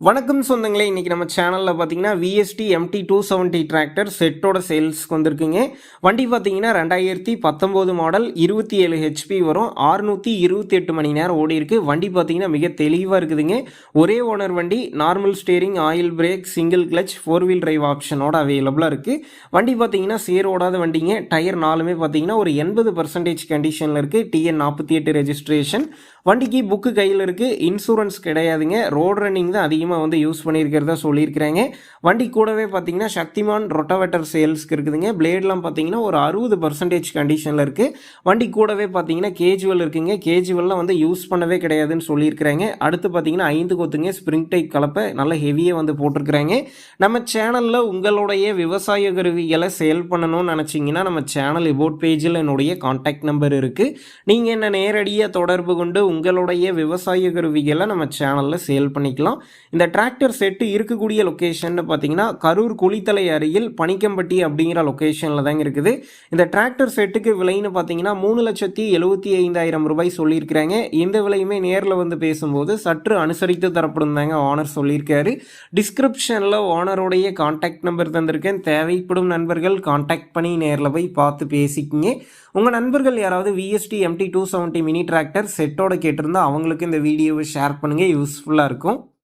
வணக்கம் சொந்தங்களே, இன்றைக்கி நம்ம சேனலில் பார்த்தீங்கன்னா விஎஸ்டி எம்டி 270 டிராக்டர் செட்டோட சேல்ஸ்க்கு வந்திருக்குங்க. வண்டி பார்த்தீங்கன்னா 2019 மாடல் 27 ஹெச்பி வரும். 628 மணி நேரம் ஓடி இருக்கு. வண்டி பார்த்தீங்கன்னா மிக தெளிவாக இருக்குதுங்க. ஒரே ஓனர் வண்டி, normal steering, oil brake, single clutch, 4 wheel drive ஆப்ஷனோட அவைலபிளாக இருக்குது. வண்டி பார்த்தீங்கன்னா சேர் ஓடாத வண்டிங்க. டயர் நாலுமே பார்த்தீங்கன்னா ஒரு 80% கண்டிஷனில் இருக்குது. TN 48 registration. வண்டிக்கு புக்கு கையில் இருக்குது. இன்சூரன்ஸ் கிடையாதுங்க. ரோடு ரன்னிங் தான் அதிகமாக யூஸ் பண்ணியிருக்கிறதா சொல்லியிருக்கிறாங்க. வண்டி கூடவே பார்த்தீங்கன்னா சக்திமான் ரொட்டவேட்டர் சேல்ஸ்க்கு இருக்குதுங்க. பிளேட்லாம் பார்த்தீங்கன்னா ஒரு 60% கண்டிஷனில் இருக்குது. வண்டி கூடவே பார்த்தீங்கன்னா கேஜுவல் இருக்குங்க. கேஜுவல்லாம் யூஸ் பண்ணவே கிடையாதுன்னு சொல்லியிருக்கிறாங்க. அடுத்து பார்த்தீங்கன்னா 5 கொத்துங்க ஸ்ப்ரிங் டைப் கலப்பை நல்ல ஹெவியாக போட்டிருக்கிறாங்க. நம்ம சேனலில் உங்களுடைய விவசாய கருவிகளை சேல் பண்ணணும்னு நினச்சிங்கன்னா நம்ம சேனல் எபோட் பேஜில் என்னுடைய கான்டாக்ட் நம்பர் இருக்குது. நீங்கள் என்ன நேரடியாக தொடர்பு கொண்டு உங்களுடைய விவசாய கருவிகளை நம்ம சேனலில் சேல் பண்ணிக்கலாம். இந்த டிராக்டர் செட்டு இருக்கக்கூடிய லொக்கேஷன் பார்த்தீங்கன்னா கரூர் குளித்தலை அருகில் பனிக்கம்பட்டி அப்படிங்கிற லொக்கேஷனில் தாங்க இருக்குது. இந்த டிராக்டர் செட்டுக்கு விலைன்னு பார்த்தீங்கன்னா 3,75,000 ரூபாய் சொல்லியிருக்கிறாங்க. இந்த விலையுமே நேரில் பேசும்போது சற்று அனுசரித்து தரப்படும் தாங்க ஓனர் சொல்லியிருக்காரு. டிஸ்கிரிப்ஷனில் ஓனருடைய கான்டாக்ட் நம்பர் தந்திருக்கேன். தேவைப்படும் நண்பர்கள் கான்டாக்ட் பண்ணி நேரில் போய் பார்த்து பேசிக்கிங்க. உங்கள் நண்பர்கள் யாராவது விஎஸ்டி எம்டி 270 மினி டிராக்டர் செட்டோட கேட்டிருந்தா அவங்களுக்கு இந்த வீடியோவை ஷேர் பண்ணுங்கள். யூஸ்ஃபுல்லாக இருக்கும்.